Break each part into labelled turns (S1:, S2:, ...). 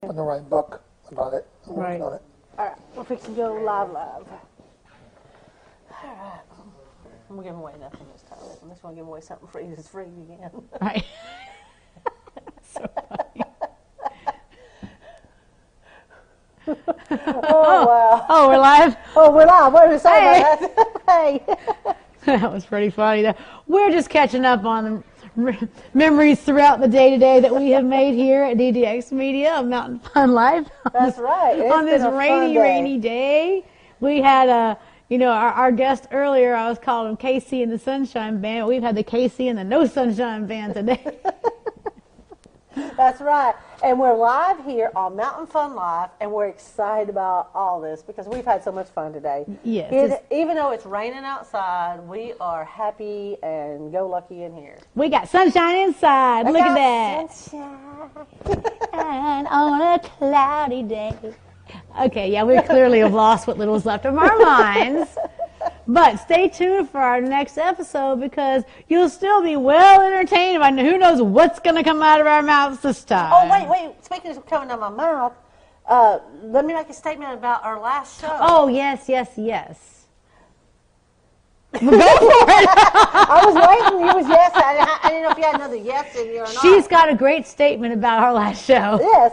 S1: I'm going to write a book about it. I'm working on it.
S2: All right, we're fixing to go live. All right. I'm going to give away nothing this time. I'm just going to give away something free that's free again.
S3: Right. So funny.
S2: Oh, wow.
S3: Oh, we're live?
S2: Oh, we're live. What are we saying about that? Hey.
S3: That was pretty funny. We're just catching up on the memories throughout the day-to-day that we have made here at DDX Media of Mountain Fun Life.
S2: That's right.
S3: On this rainy day. We had our guest earlier, I was calling him KC and the Sunshine Band. We've had the KC and the No Sunshine Band today.
S2: That's right. And we're live here on Mountain Fun Live, and we're excited about all this because we've had so much fun today.
S3: Yes.
S2: Even though it's raining outside, we are happy and go lucky in here.
S3: We got sunshine inside. Look at that.
S2: Sunshine.
S3: On a cloudy day. Okay, yeah, we clearly have lost what little is left of our minds. But stay tuned for our next episode because you'll still be well entertained by who knows what's going to come out of our mouths this time.
S2: Oh, wait. Speaking of coming out of my mouth, let me make a statement about our last show.
S3: Oh, yes. Go for it.
S2: I was waiting. You was yes. I didn't know if you had another yes in you or not.
S3: She's got a great statement about our last show.
S2: Yes.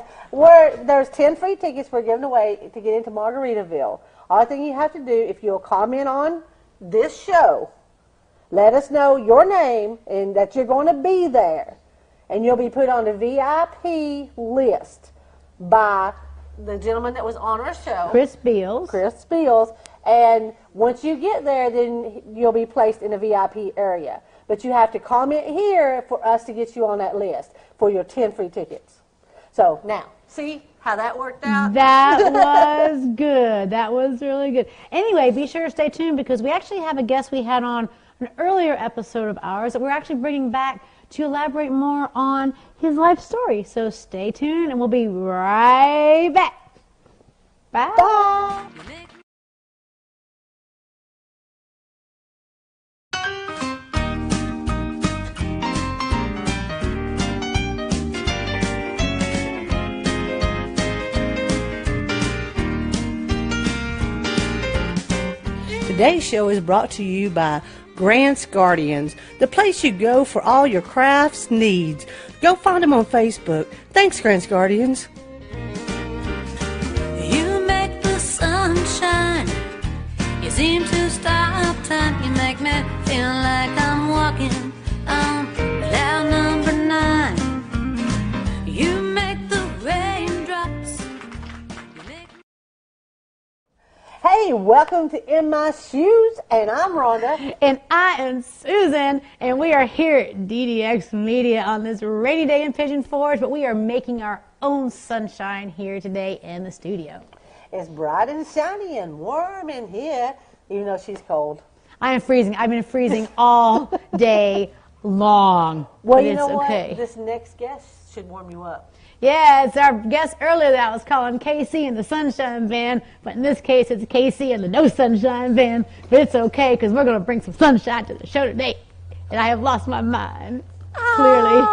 S2: There's 10 free tickets we're giving away to get into Margaritaville. All thing you have to do, if you'll comment on this show, let us know your name and that you're going to be there. And you'll be put on the VIP list by the gentleman that was on our show.
S3: Chris Beals.
S2: And once you get there, then you'll be placed in the VIP area. But you have to comment here for us to get you on that list for your 10 free tickets. So now, see how that worked out?
S3: That was good. That was really good. Anyway, be sure to stay tuned because we actually have a guest we had on an earlier episode of ours that we're actually bringing back to elaborate more on his life story. So stay tuned and we'll be right back. Bye.
S2: Bye. Today's show is brought to you by Grants Guardians, the place you go for all your crafts needs. Go find them on Facebook. Thanks, Grants Guardians.
S4: You make the sun shine. You seem to stop time. You make me feel like I'm walking on cloud number 9. You make the raindrops.
S2: Hey, welcome to In My Shoes, and I'm Rhonda.
S3: And I am Susan, and we are here at DDX Media on this rainy day in Pigeon Forge, but we are making our own sunshine here today in the studio.
S2: It's bright and shiny and warm in here, even though she's cold.
S3: I am freezing. I've been freezing all day long.
S2: Well,
S3: but
S2: you know
S3: okay.
S2: what? This next guest should warm you up.
S3: Yeah, it's our guest earlier that I was calling KC and the Sunshine Band, but in this case it's KC and the No Sunshine Band. But it's okay because we're going to bring some sunshine to the show today. And I have lost my mind, clearly.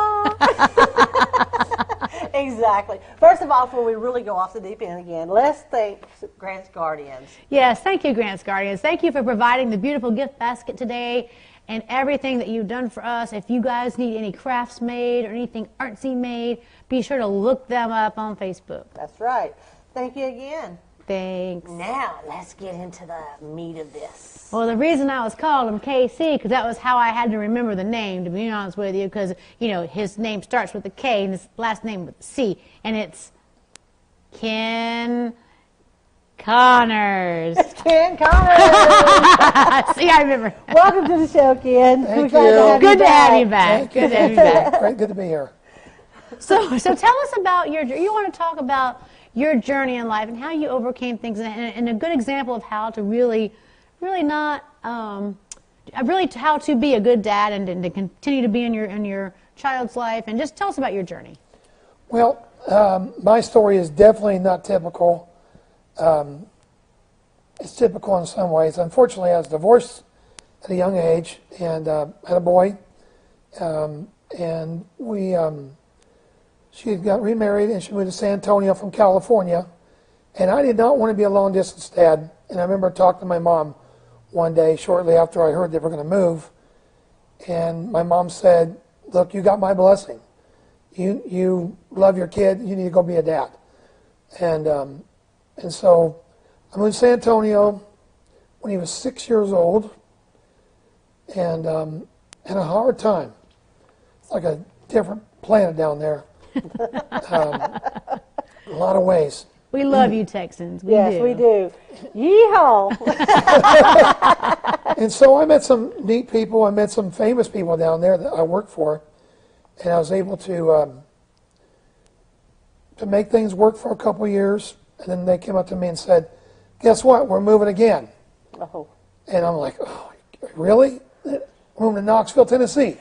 S2: Exactly. First of all, before we really go off the deep end again, let's thank Grants Guardians.
S3: Yes, thank you, Grants Guardians. Thank you for providing the beautiful gift basket today and everything that you've done for us. If you guys need any crafts made or anything artsy made, be sure to look them up on Facebook.
S2: That's right. Thank you again.
S3: Thanks.
S2: Now, let's get into the meat of this.
S3: Well, the reason I was calling him KC, because that was how I had to remember the name, to be honest with you, because, his name starts with a K and his last name with a C, and it's Ken Connors.
S2: Ken Connors.
S3: See, I remember.
S2: Welcome to the show, Ken.
S1: Thank
S2: We're glad
S1: you.
S3: Good to have you back. Good to have you back.
S1: Great, good to be here.
S3: So tell us about you want to talk about your journey in life and how you overcame things and a good example of how to really how to be a good dad and to continue to be in your child's life, and just tell us about your journey.
S1: Well, my story is definitely not typical. It's typical in some ways. Unfortunately, I was divorced at a young age and had a boy, and we she had got remarried and she moved to San Antonio from California. And I did not want to be a long distance dad. And I remember talking to my mom one day shortly after I heard they were going to move. And my mom said, look, you got my blessing. You love your kid. You need to go be a dad. And so I moved to San Antonio when he was 6 years old, and had a hard time. It's like a different planet down there. A lot of ways.
S3: We love you, Texans.
S2: Yes, we do. Yeehaw!
S1: And so I met some neat people. I met some famous people down there that I worked for, and I was able to make things work for a couple of years. And then they came up to me and said, guess what? We're moving again.
S2: Oh.
S1: And I'm like, oh, really? We're moving to Knoxville, Tennessee.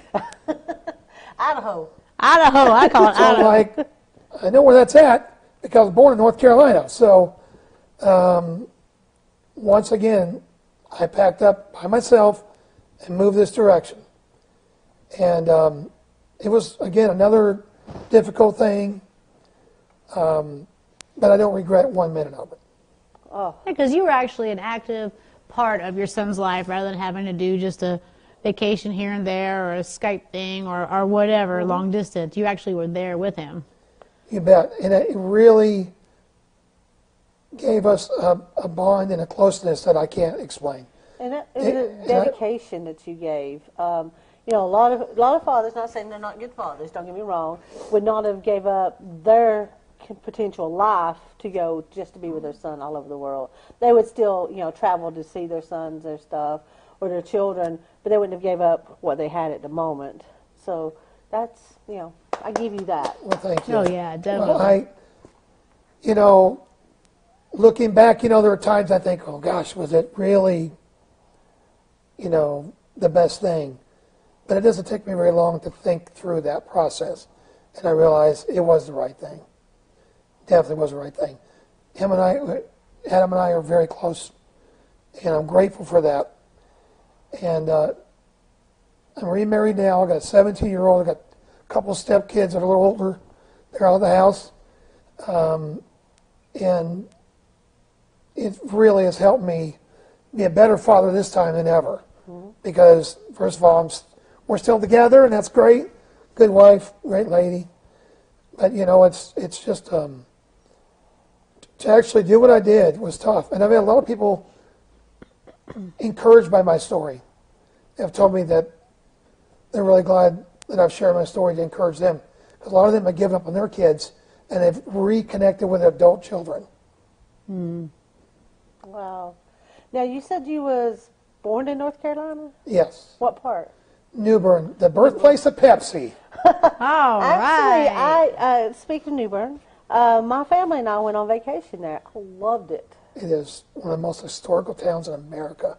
S2: Idaho.
S3: Idaho, I call it
S1: So I'm
S3: Idaho.
S1: like, I know where that's at because I was born in North Carolina. So once again, I packed up by myself and moved this direction. And it was, again, another difficult thing, but I don't regret 1 minute of it.
S3: Because you were actually an active part of your son's life rather than having to do just a vacation here and there or a Skype thing or whatever, long distance. You actually were there with him.
S1: You bet. And it really gave us a bond and a closeness that I can't explain.
S2: And it was a dedication that you gave. You know, a lot of fathers, not saying they're not good fathers, don't get me wrong, would not have gave up their potential life to go just to be with their son all over the world. They would still, you know, travel to see their sons, their stuff, or their children, but they wouldn't have gave up what they had at the moment. So that's, you know, I give you that.
S1: Well, thank you.
S3: Oh, yeah, definitely.
S1: Well, you know, looking back, you know, there are times I think, oh gosh, was it really, you know, the best thing? But it doesn't take me very long to think through that process. And I realize it was the right thing. Definitely was the right thing. Adam and I are very close, and I'm grateful for that. And I'm remarried now. I got a 17-year-old. I got a couple of stepkids that are a little older. They're out of the house. And it really has helped me be a better father this time than ever. Because, first of all, we're still together, and that's great. Good wife, great lady. But, you know, it's just, to actually do what I did was tough. And I've had a lot of people encouraged by my story. They have told me that they're really glad that I've shared my story to encourage them. Because a lot of them have given up on their kids, and they've reconnected with adult children.
S2: Wow. Now, you said you was born in North Carolina?
S1: Yes.
S2: What part?
S1: New Bern, the birthplace of Pepsi.
S3: All
S2: Actually,
S3: right.
S2: I speak of New Bern. My family and I went on vacation there. I loved it.
S1: It is one of the most historical towns in America.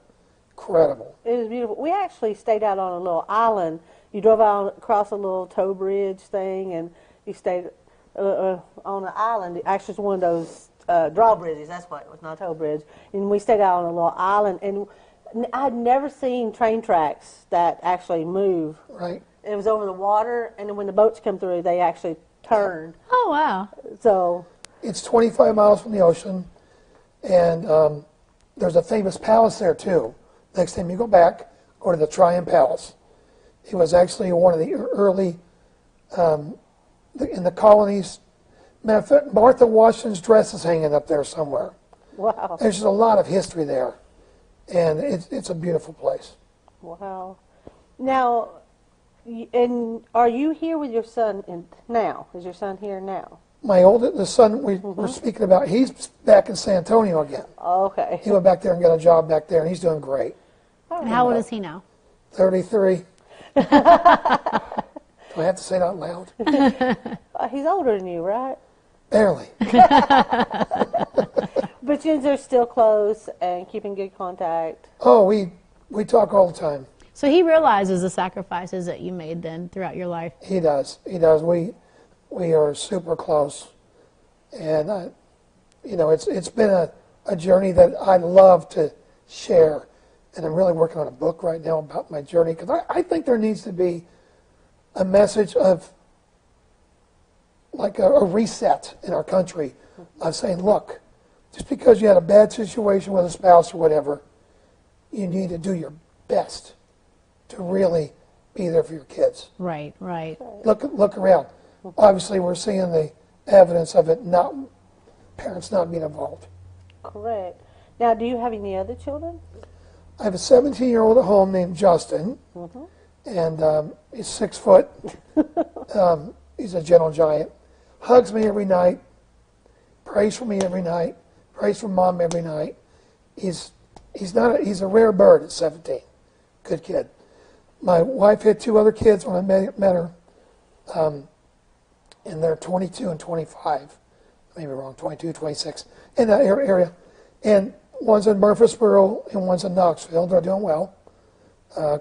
S1: Incredible.
S2: It was beautiful. We actually stayed out on a little island. You drove out across a little tow bridge thing, and you stayed on an island. Actually, it's one of those drawbridges. That's what it was, not a tow bridge. And we stayed out on a little island, and I'd never seen train tracks that actually move.
S1: Right.
S2: It was over the water, and then when the boats come through, they actually turn.
S3: Oh, wow.
S2: So
S1: It's 25 miles from the ocean, and there's a famous palace there, too. Next time you go back, go to the Tryon Palace. It was actually one of the early, in the colonies. Matter of fact, Martha Washington's dress is hanging up there somewhere.
S2: wow,
S1: There's just a lot of history there, and it's a beautiful place.
S2: wow. Now, and are you here with your son now? Is your son here now?
S1: The son we're speaking about, he's back in San Antonio again.
S2: Okay.
S1: He went back there and got a job back there, and he's doing great.
S3: And how old is he now?
S1: 33. Do I have to say that out loud?
S2: He's older than you, right?
S1: Barely.
S2: But you guys are still close and keeping good contact.
S1: Oh, we talk all the time.
S3: So he realizes the sacrifices that you made then throughout your life.
S1: He does. He does. We are super close, and you know, it's been a journey that I love to share, and I'm really working on a book right now about my journey because I think there needs to be a message of like a reset in our country of saying, look, just because you had a bad situation with a spouse or whatever, you need to do your best to really be there for your kids.
S3: Right, right.
S1: Look around. Obviously, we're seeing the evidence of it parents not being involved.
S2: Correct. Now, do you have any other children?
S1: I have a 17-year-old at home named Justin, and he's 6 foot. He's a gentle giant. Hugs me every night, prays for me every night, prays for Mom every night. He's a rare bird at 17. Good kid. My wife had 2 other kids when I met her, and they're 22 and 25. Maybe wrong, 22, 26, in that area. And one's in Murfreesboro and one's in Knoxville. They're doing well.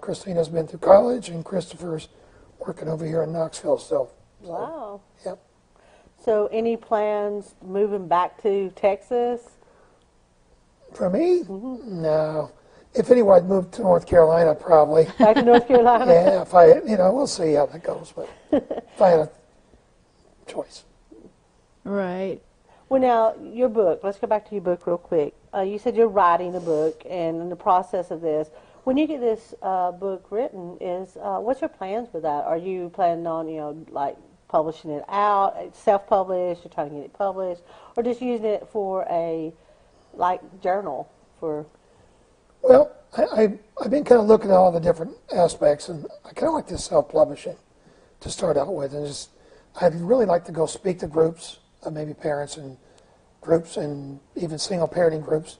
S1: Christina's been through college, and Christopher's working over here in Knoxville still.
S2: Wow.
S1: Yep.
S2: So any plans moving back to Texas?
S1: For me? No. If anyone, I'd move to North Carolina probably.
S2: Back to North Carolina?
S1: Yeah, if we'll see how that goes. But if I had a choice.
S3: Right.
S2: Well, now, your book, let's go back to your book real quick. You said you're writing a book, and in the process of this, when you get this book written, what's your plans with that? Are you planning on, like publishing it out, self-published, or trying to get it published, or just using it for a, journal for...
S1: Well, I've been kind of looking at all the different aspects, and I kind of like this self-publishing to start out with, and I'd really like to go speak to groups, maybe parents and groups, and even single parenting groups,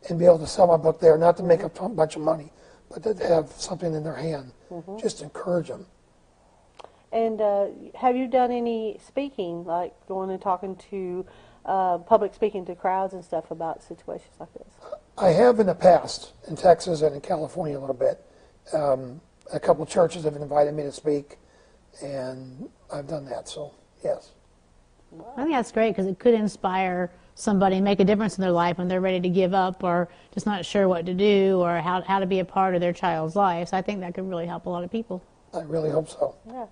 S1: and be able to sell my book there, not to make a bunch of money, but to have something in their hand, just encourage them.
S2: And have you done any speaking, like going and talking to public speaking to crowds and stuff about situations like this?
S1: I have in the past, in Texas and in California a little bit. A couple of churches have invited me to speak, and I've done that, so yes.
S3: I think that's great because it could inspire somebody, make a difference in their life when they're ready to give up or just not sure what to do or how to be a part of their child's life. So I think that could really help a lot of people.
S1: I really hope so.
S2: Yeah.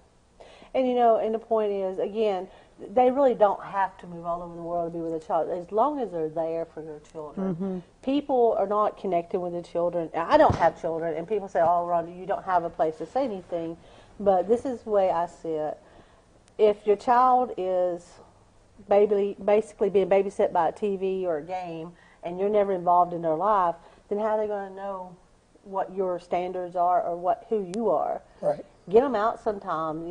S2: And and the point is, again, they really don't have to move all over the world to be with a child as long as they're there for their children. People are not connected with their children. I don't have children, and people say, oh, Rhonda, you don't have a place to say anything. But this is the way I see it. If your child is basically being babysat by a TV or a game, and you're never involved in their life, then how are they going to know what your standards are or who you are?
S1: Right.
S2: Get them out sometime,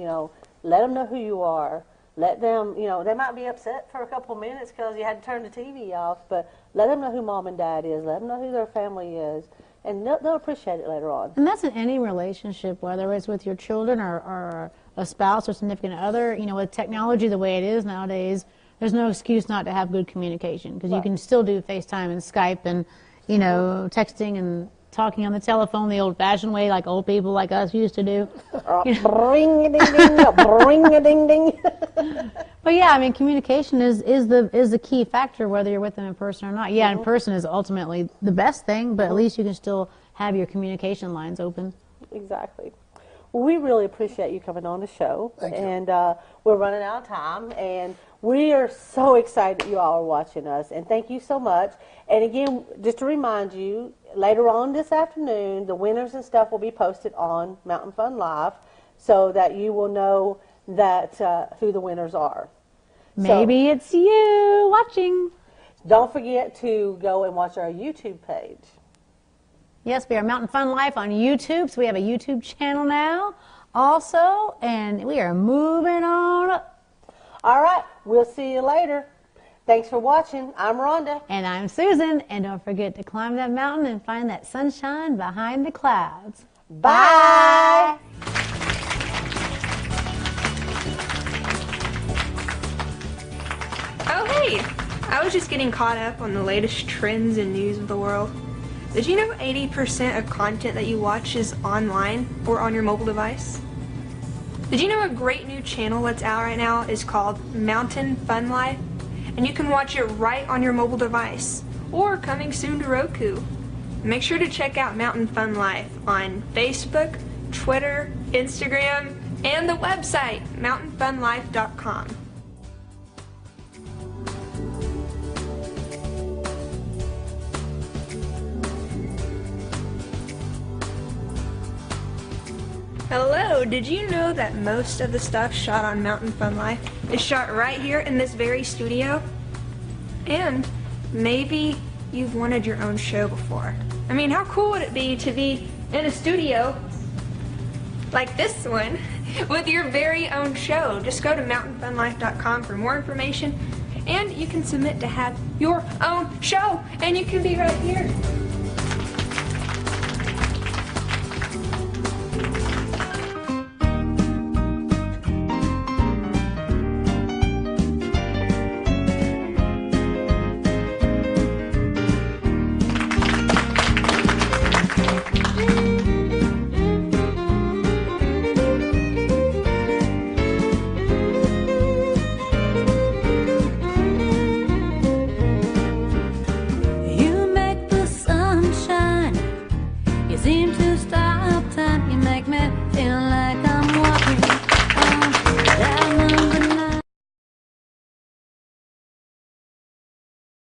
S2: let them know who you are. Let them, they might be upset for a couple of minutes because you had to turn the TV off, but let them know who Mom and Dad is. Let them know who their family is, and they'll appreciate it later on.
S3: And that's in any relationship, whether it's with your children or a spouse or significant other. With technology the way it is nowadays, there's no excuse not to have good communication because you can still do FaceTime and Skype and, texting and talking on the telephone the old-fashioned way like old people like us used to do.
S2: Bring-a-ding-ding, bring-a-ding-ding.
S3: But yeah, communication is the key factor whether you're with them in person or not. Yeah, in person is ultimately the best thing, but at least you can still have your communication lines open.
S2: Exactly. Well, we really appreciate you coming on the show.
S1: Thank you.
S2: And we're running out of time, and we are so excited that you all are watching us. And thank you so much. And again, just to remind you, later on this afternoon, the winners and stuff will be posted on Mountain Fun Live so that you will know that who the winners are.
S3: Maybe it's you watching.
S2: Don't forget to go and watch our YouTube page.
S3: Yes, we are Mountain Fun Life on YouTube, so we have a YouTube channel now also, and we are moving on up.
S2: All right, we'll see you later. Thanks for watching. I'm Rhonda.
S3: And I'm Susan, and don't forget to climb that mountain and find that sunshine behind the clouds.
S2: Bye.
S5: Oh, hey! I was just getting caught up on the latest trends and news of the world. Did you know 80% of content that you watch is online or on your mobile device? Did you know a great new channel that's out right now is called Mountain Fun Life? And you can watch it right on your mobile device, or coming soon to Roku. Make sure to check out Mountain Fun Life on Facebook, Twitter, Instagram, and the website, mountainfunlife.com. Hello, did you know that most of the stuff shot on Mountain Fun Life is shot right here in this very studio? And maybe you've wanted your own show before. I mean, how cool would it be to be in a studio like this one with your very own show? Just go to mountainfunlife.com for more information, and you can submit to have your own show, and you can be right here.